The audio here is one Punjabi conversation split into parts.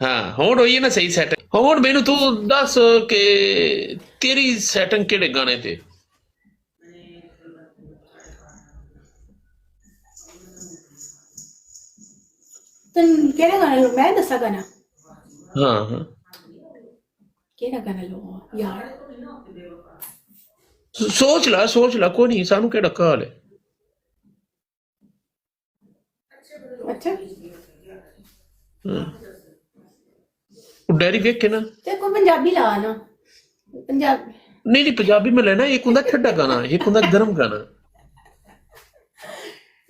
ਹਾਂ ਹੁਣ ਹੋਈ ਹੈ ਨਾ ਸਹੀ ਸੈਟਿੰਗ। ਹੁਣ ਮੈਨੂੰ ਤੂੰ ਦੱਸ ਕਿ ਤੇਰੀ ਸੈਟਿੰਗ ਕਿਹੜੇ ਗਾਣੇ ਤੇ? ਤੈਨੂੰ ਕਿਹੜਾ ਗਾਣਾ ਲਓ? ਮੈਂ ਦੱਸਾਂ ਗਾਣਾ? ਹਾਂ ਹਾਂ ਕਿਹੜਾ ਗਾਣਾ ਲਓ ਯਾਰ? ਸੋਚ ਲੈ ਕੋਈ ਨਹੀਂ, ਸਾਨੂੰ ਕਿਹੜਾ ਕਾਲ ਹੈ। ਅੱਛਾ ਡੈਰੀ ਵੇਖ ਕੇ ਨਾ। ਤੇ ਕੋਈ ਪੰਜਾਬੀ ਲਾ ਨਾ। ਪੰਜਾਬ ਨਹੀਂ ਨਹੀਂ ਪੰਜਾਬੀ ਮੈਂ ਲੈਣਾ। ਇੱਕ ਹੁੰਦਾ ਠੰਡਾ ਗਾਣਾ, ਇੱਕ ਹੁੰਦਾ ਗਰਮ ਗਾਣਾ।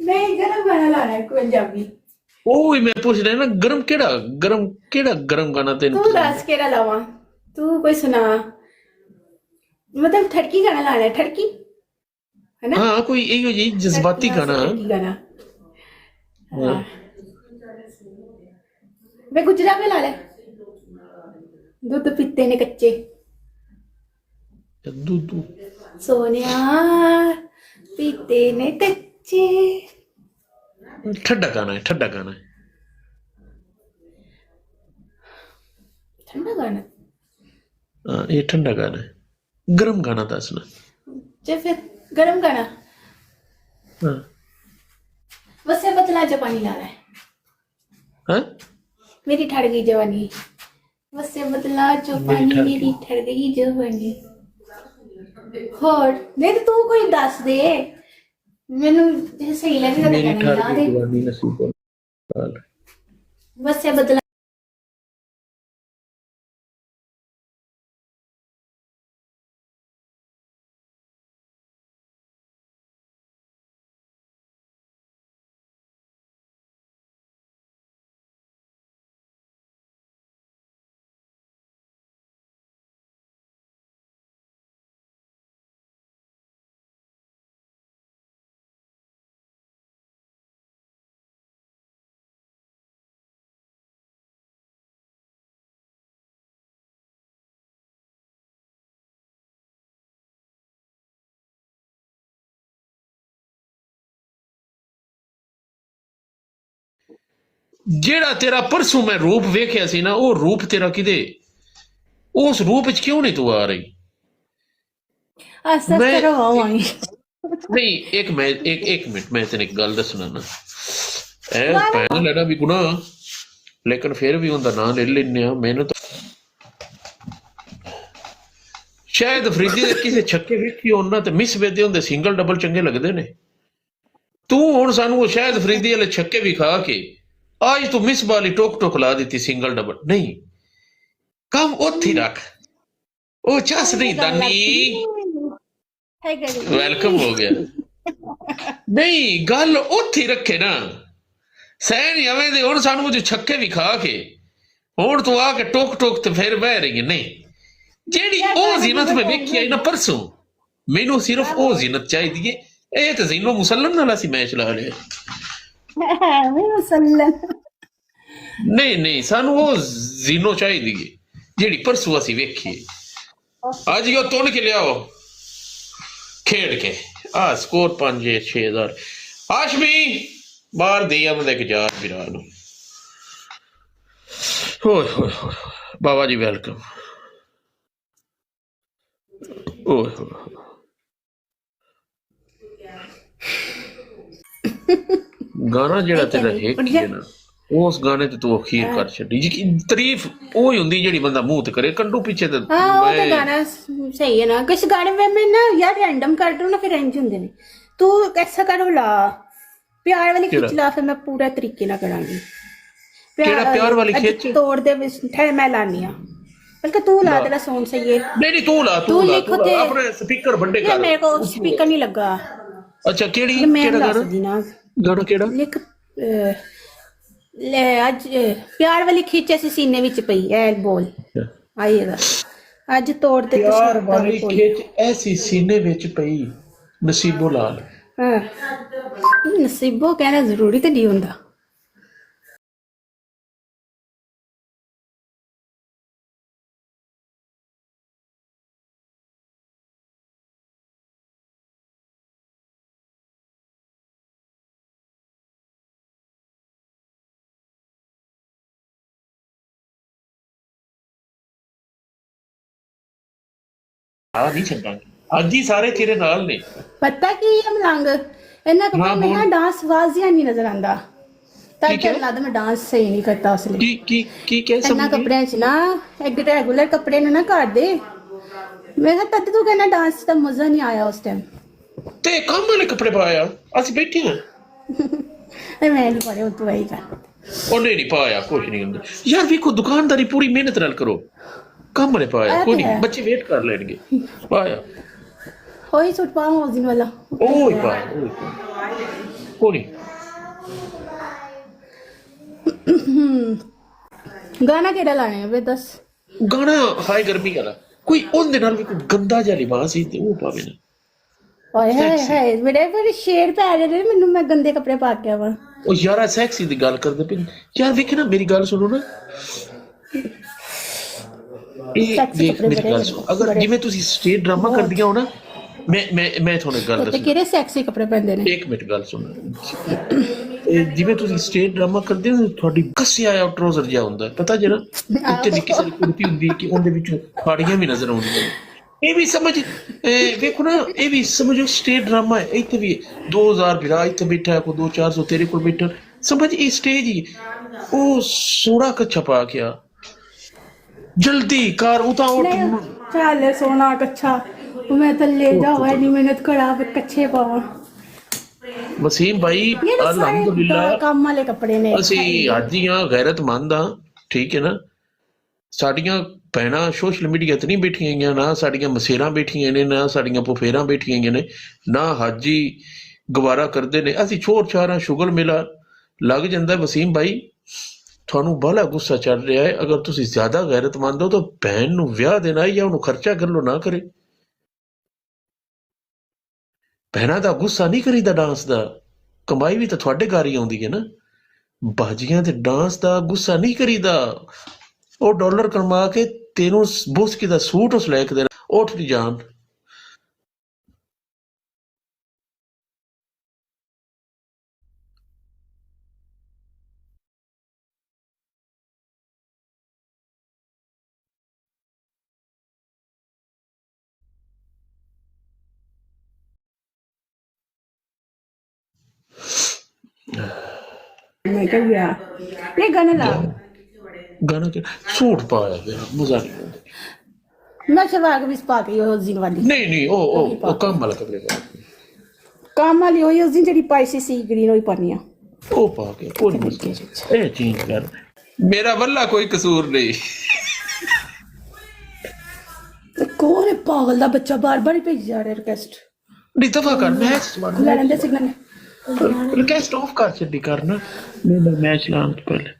ਨਹੀਂ, ਗਰਮ ਗਾਣਾ ਲਾਣਾ ਹੈ ਪੰਜਾਬੀ। ਉਹ ਹੀ ਮੈਂ ਪੁੱਛ ਰਿਹਾ ਨਾ, ਕਿਹੜਾ ਗਰਮ ਗਾਣਾ ਤੈਨੂੰ ਤੂੰ ਪਸੰਦ ਦੱਸ ਹੈ? ਕਿਹੜਾ ਲਾਵਾਂ? ਤੂੰ ਕੋਈ ਸੁਣਾ। ਮਤਲਬ ਠੜਕੀ ਗਾਣਾ ਲਾਣਾ ਹੈ, ਠੜਕੀ है ना? ਹਾਂ ਕੋਈ ਇਹੋ ਜਿਹੀ ਜਜ਼ਬਾਤੀ ਗਾਣਾ। ठड़की गाना। ਹਾਂ हाँ मैं गुजरा में ला ले। दूध पीते ने कच्चे ਦੁੱਧੂ सोनिया, पीते ने कच्चे। ਠੰਡਾ ਗਾਣਾ ਹੈ, ਠੰਡਾ ਗਾਣਾ ਹੈ। ठंडा गाना? ਹਾਂ ਇਹ ਠੰਡਾ ਗਾਣਾ ਹੈ। ਗਰਮ ਗਾਣਾ ਦੱਸ ਨਾ। चल फिर गरम गाना। ਹਾਂ वसे बतला जो पानी लाना है। ਹਾਂ मेरी ठड़ गई जवानी। वसे बतला जो मेरी पानी, ठड़ मेरी ठड़ गई जवानी। और नहीं तो तू कोई दस दे मैनू जे सही लगेगा तो मेरी गाना ठहर ला की दे। दीवानी नसीब लाल। वसे बतला ਜਿਹੜਾ ਤੇਰਾ ਪਰਸੋਂ ਮੈਂ ਰੂਪ ਵੇਖਿਆ ਸੀ ਨਾ, ਉਹ ਰੂਪ ਤੇਰਾ ਕਿਤੇ ਉਸ ਰੂਪ ਵਿੱਚ ਕਿਉਂ ਨਹੀਂ ਤੂੰ ਆ ਰਹੀ? आस्ते ਮੈਂ आस्ते रवावांगी। ਨਹੀਂ ਇੱਕ ਮਿੰਟ ਮੈਂ ਤੈਨੂੰ ਇੱਕ ਗੱਲ ਦੱਸਣਾ ਨਾ। ਇਹ गाना ਭੈਣ ਲੈਣਾ ਵੀ ਗੁਨਾਹ, ਲੇਕਿਨ ਫਿਰ ਵੀ ਉਹਦਾ ਨਾਂ ਲੈ ਲੈਂਦੇ ਆ। ਮੈਨੂੰ ਤਾਂ ਸ਼ਾਇਦ ਅਫਰੀਦੀ ਦੇ ਕਿਸੇ ਛੱਕੇ ਵੇਖੀ ਉਹਨਾਂ ਤੇ ਮਿਸ ਵੇਦੇ ਹੁੰਦੇ ਸਿੰਗਲ ਡਬਲ ਚੰਗੇ ਲੱਗਦੇ ਨੇ। ਤੂੰ ਹੁਣ ਸਾਨੂੰ ਉਹ ਸ਼ਾਇਦ ਅਫਰੀਦੀ ਵਾਲੇ ਛੱਕੇ ਵਿਖਾ ਕੇ ਅੱਜ ਤੂੰ ਮਿਸ ਵਾਲੀ ਟੋਕ ਲਾ ਦਿੱਤੀ ਸਿੰਗਲ ਡਬਲ। ਨਹੀਂ, ਕੰਮ ਉੱਥੇ ਹੀ ਰੱਖ। ਉਹ ਚੱਸ ਨਹੀਂ ਦਾਨੀ। है गई। ਵੈਲਕਮ ਹੋ ਗਿਆ। ਨਹੀਂ ਗੱਲ ਉੱਥੇ ਹੀ ਰੱਖੇ ਨਾ। ਸਹਿ ਨਹੀਂ ਐਵੇਂ ਦੇ ਹੁਣ ਸਾਨੂੰ ਉਹ ਛੱਕੇ ਵਿਖਾ ਕੇ ਹੁਣ ਤੂੰ ਆ ਕੇ ਟੋਕ ਤੇ ਫਿਰ ਬਹਿ ਰਹੀ ਹੈ। ਨਹੀਂ, ਜਿਹੜੀ ਉਹ ਜ਼ੀਨਤ ਮੈਂ ਵੇਖੀ ਆਈ ਨਾ ਪਰਸੋਂ, ਮੈਨੂੰ ਸਿਰਫ ਉਹ ਜ਼ੀਨਤ ਚਾਹੀਦੀ ਹੈ। ਇਹ ਤਾਂ ਜ਼ੀਨੋ ਮੁਸਲਮ ਨਾਲ ਅਸੀਂ ਮੈਚ ਲਾ ਲਿਆ। ਨਹੀਂ ਸਾਨੂੰ ਉਹ ਜ਼ੀਨੋ ਚਾਹੀਦੀ ਹੈ ਜਿਹੜੀ ਪਰਸੋਂ ਅਸੀਂ ਵੇਖੀਏ। ਅੱਜ ਉਹ ਤੁੰਨ ਕੇ ਲਿਆਓ ਖੇਡ ਕੇ। ਆ ਸਕੋਰ 5-6 ਹਜ਼ਾਰ। ਹਾਸ਼ਮੀ ਬਾਹਰ ਦੇ ਆਉਂਦੇ ਕਿ ਜਾ ਵਿਰਾ ਨੂੰ। ਹੋਏ ਬਾਬਾ ਜੀ ਵੈਲਕਮ। ਓਏ ਗਾਣਾ ਜਿਹੜਾ ਤੇਰਾ ਹਿੱਟ ਹੈ ਨਾ, ਉਸ ਗਾਣੇ ਤੇ ਤੂੰ ਅਖੀਰ ਕਰ ਛੱਡੀ ਜੀ। ਤਾਰੀਫ ਉਹ ਹੀ ਹੁੰਦੀ ਜਿਹੜੀ ਬੰਦਾ ਮੂੰਹ ਤੇ ਕਰੇ, ਕੰਡੂ ਪਿੱਛੇ ਤੇ हाँ वो तो गाना सही है ना। किस गाने में मैं ना यार रैंडम कर दूं ना, फिर रेंज होंगे नहीं। तू कैसा करो ला प्यार वाली खिच ला, फिर मैं पूरा तरीके ना करांगी। प्यार वाली खिच तोड़ दे ठहर मैं लानी आ। बल्कि तू ला तेरा सोन सही है। नहीं तू ला अपने स्पीकर बड़े कर। मेरे को स्पीकर नहीं लगा। अच्छा केड़ी मैं केड़ा ला सकदी ना गाना केड़ा लिख ले आज प्यार वाली खिच ऐसी सीने विच पई है बोल आएगा आज तोड़ दे प्यार वाली खिच ऐसी सीने विच पई नसीबो लाल। हां नसीबो कहना जरूरी तो नहीं हुंदा। ਆ ਨਹੀਂ ਛੱਡਾਂਗੇ ਅੱਜ ਹੀ ਸਾਰੇ ਤੇਰੇ ਨਾਲ ਨੇ ਪਤਾ ਕੀ ਹੈ ਮਲੰਗ ਇਹਨਾਂ ਕੱਪੜੇ ਹਾਂ, में बोल। ना डांस वाजिया नहीं नजर आंदा ਤਾਂ ठीक है। ਕਿ ਲੱਗਦਾ ਮੈਂ ਡਾਂਸ ਸਹੀ ਨਹੀਂ ਕਰਦਾ ਉਸ ਲਈ ਕੀ ਕਹਿ ਇਹਨਾਂ ਸਮਝੀ ਕੱਪੜਿਆਂ 'ਚ ਨਾ ਇੱਕ ਰੈਗੂਲਰ ਕੱਪੜੇ ਨੂੰ ਨਾ ਕਰ ਦੇ ਮੈਂ ਕਿਹਾ ਤਦ ਤੂੰ ਕਹਿੰਦਾ ਡਾਂਸ ਦਾ ਮਜ਼ਾ ਨਹੀਂ ਆਇਆ ਉਸ ਟਾਈਮ ਤੇ ਕੰਮ ਵਾਲੇ ਕੱਪੜੇ ਪਾਇਆ ਅਸੀਂ ਬੈਠੇ ਹਾਂ ਮੈਂ ਨਹੀਂ ਪੜਿਆ ਤੂੰ ਆਈ ਕਰ ਉਹਨੇ ਨਹੀਂ ਪਾਇਆ ਕੁਝ ਨਹੀਂ ਹੁੰਦਾ ਯਾਰ ਵੇਖੋ ਦੁਕਾਨਦਾਰੀ ਪੂਰੀ ਮਿਹਨਤ ਨਾਲ ਕਰੋ ਕੰਮ ਵਾਲੇ ਪਾਇਆ ਕੋਈ ਨਹੀਂ ਬੱਚੇ ਵੇਟ ਕਰ ਲੈਣਗੇ ਪਾਇਆ ਹੋਈ ਸੂਟ ਪਾਵਾਂ ਉਸ ਦਿਨ ਵਾਲਾ ਓਏ ਪਾਇਆ ਕੋਈ ਨਹੀਂ ਗਾਣਾ ਕਿਹੜਾ ਲਾਣੇ ਵੇ ਦੱਸ ਗਾਣਾ ਹਾਈ ਗਰਮੀ ਵਾਲਾ ਕੋਈ ਉਹਦੇ ਨਾਲ ਵੀ ਕੋਈ ਗੰਦਾ ਜਿਹਾ ਲਿਬਾਸ ਸੀ ਤੇ ਉਹ ਪਾਵੇ ਨਾ ਓਏ ਹਾਏ ਹਾਏ ਮੇਰੇ ਬੜੇ ਸ਼ੇਰ ਪੈ ਰਹੇ ਨੇ ਮੈਨੂੰ ਮੈਂ ਗੰਦੇ ਕੱਪੜੇ ਪਾ ਕੇ ਆਵਾਂ ਉਹ ਯਾਰਾ ਸੈਕਸੀ ਦੀ ਗੱਲ ਕਰਦੇ ਪਏ ਯਾਰ ਵੇਖੇ ਨਾ ਮੇਰੀ ਗੱਲ ਸੁਣੋ ਨਾ ਇਹ Sexy ਦੇਖ ਕੱਪੜੇ ਮੇਰੀ ਗੱਲ ਬੜੇ ਸੁਣੋ ਅਗਰ ਜਿਵੇਂ ਤੁਸੀਂ ਸਟੇਜ ਡਰਾਮਾ ਕਰਦੀਆਂ ਹੋ ਨਾ ਮੈਂ ਤੁਹਾਨੂੰ ਇੱਕ ਗੱਲ ਤੇ ਦੱਸਾਂ ਕਿਹੜੇ ਸੈਕਸੀ ਕੱਪੜੇ ਪੈਂਦੇ ਨੇ ਇੱਕ ਮਿੰਟ ਗੱਲ ਸੁਣ ਜਿਵੇਂ ਤੁਸੀਂ ਸਟੇਜ ਡਰਾਮਾ ਕਰਦੇ ਹੋ ਤੁਹਾਡੀ ਕੱਸਿਆ ਆ ਟਰੋਜ਼ਰ ਜਿਹਾ ਹੁੰਦਾ ਪਤਾ ਜਿਹੜਾ ਉੱਤੇ ਨਿੱਕੀ ਸਾਰੀ ਕੁੜਤੀ ਹੁੰਦੀ ਕਿ ਉਹਦੇ ਵਿੱਚ ਫਾੜੀਆਂ ਵੀ ਨਜ਼ਰ ਆਉਂਦੀਆਂ ਇਹ ਵੀ ਸਮਝ ਵੇਖੋ ਨਾ ਇਹ ਵੀ ਸਮਝੋ ਸਟੇਜ ਡਰਾਮਾ ਹੈ ਇੱਥੇ ਵੀ 2000 ਬਿਰਾ ਇੱਥੇ ਬੈਠਾ ਕੋਈ 2-400 ਤੇਰੇ ਕੋਲ ਬੈਠਾ ਸਮਝ ਇਹ ਸਟੇਜ ਹੀ ਉਹ ਸੋੜਾ ਕੱਛਾ ਪਾ ਗਿਆ ਜਲਦੀ ਕਰ ਉਹ ਤਾਂ ਚੱਲ ਸੋਨਾ ਕੱਛਾ ਮੈਂ ਥੱਲੇ ਜਾਵਾਂ ਇੰਨੀ ਮਿਹਨਤ ਕਰਾਂ ਫਿਰ ਕੱਛੇ ਪਾਵਾਂ ਵਸੀਮ ਭਾਈ ਇਹ ਤਾਂ ਸਾਰੇ ਅਲਹਮਦੁਲਿਲਾ ਕੰਮ ਵਾਲੇ ਕੱਪੜੇ ਨੇ ਅਸੀਂ ਅੱਜ ਹੀ ਆ ਗੈਰਤਮੰਦ ਆ ਠੀਕ ਹੈ ਨਾ ਸਾਡੀਆਂ ਭੈਣਾਂ ਸੋਸ਼ਲ ਮੀਡੀਆ ਤੇ ਨਹੀਂ ਬੈਠੀਆਂ ਗਈਆਂ ਨਾ ਸਾਡੀਆਂ ਮਸੇਰਾਂ ਬੈਠੀਆਂ ਨੇ ਨਾ ਸਾਡੀਆਂ ਪੁਫੇਰਾਂ ਬੈਠੀਆਂ ਗਈਆਂ ਨੇ ਨਾ ਹਾਜੀ ਗਵਾਰਾ ਕਰਦੇ ਨੇ ਅਸੀਂ ਛੋੜ ਛਾਰਾਂ ਸ਼ੁਗਲ ਮਿਲਾ ਲੱਗ ਜਾਂਦਾ ਵਸੀਮ ਭਾਈ ਤੁਹਾਨੂੰ ਬਾਹਲਾ ਗੁੱਸਾ ਚੱਲ ਰਿਹਾ ਹੈ ਅਗਰ ਤੁਸੀਂ ਜ਼ਿਆਦਾ ਗੈਰਤਮੰਦ ਹੋ ਤਾਂ ਭੈਣ ਨੂੰ ਵਿਆਹ ਦੇਣਾ ਜਾਂ ਉਹਨੂੰ ਖਰਚਾ ਕਰ ਲੋ ਨਾ ਕਰੇ ਭੈਣਾਂ ਦਾ ਗੁੱਸਾ ਨਹੀਂ ਕਰੀਦਾ ਡਾਂਸ ਦਾ ਕਮਾਈ ਵੀ ਤਾਂ ਤੁਹਾਡੇ ਘਰ ਹੀ ਆਉਂਦੀ ਹੈ ਨਾ ਬਾਜੀਆਂ ਤੇ ਡਾਂਸ ਦਾ ਗੁੱਸਾ ਨਹੀਂ ਕਰੀਦਾ ਉਹ ਡਾਲਰ ਕਮਾ ਕੇ ਤੈਨੂੰ ਬੁਸਕੀ ਦਾ ਸੂਟ ਉਸ ਲੈ ਕੇ ਦੇਣਾ ਉੱਠ ਦੀ ਜਾਨ ਮੈਂ ਕਿਹਾ ਗਿਆ ਇਹ ਗਾਣਾ ਲਾ ਗਾਣਾ ਕਿ ਸੂਟ ਪਾਇਆ ਗਿਆ ਮਜ਼ਾ ਨਹੀਂ ਆਉਂਦਾ ਮੈਂ ਸਵਾਗ ਵੀ ਪਾ ਕੇ ਉਸ ਦਿਨ ਵਾਲੀ ਨਹੀਂ ਉਹ ਕੰਮ ਵਾਲਾ ਕੱਪੜੇ ਪਾ ਕੰਮ ਵਾਲੀ ਹੋਈ ਉਸ ਦਿਨ ਜਿਹੜੀ ਪਾਈ ਸੀ ਗ੍ਰੀਨ ਹੋਈ ਪਾਣੀ ਆ ਉਹ ਪਾ ਕੇ ਕੋਈ ਮੁਸ਼ਕਿਲ ਇਹ ਚੇਂਜ ਕਰ ਮੇਰਾ ਵੱਲਾ ਕੋਈ ਕਸੂਰ ਨਹੀਂ ਕੋਣ ਹੈ ਪਾਗਲ ਦਾ ਬੱਚਾ ਬਾਰ-ਬਾਰ ਹੀ ਭੇਜ ਜਾ ਰਿਹਾ ਰਿਕਵੈਸਟ ਨਹੀਂ ਦਫਾ ਕਰ ਮੈਚ ਲੈ ਲੈਂਦੇ ਸਿਗਨਲ ਰਿਕਵੈਸਟ ਆਫ ਕਰ ਛੱਡੀ ਕਰਨਾ ਮੈਂ ਮੈਚ ਲਾਉਣ ਤੋਂ ਪਹਿਲੇ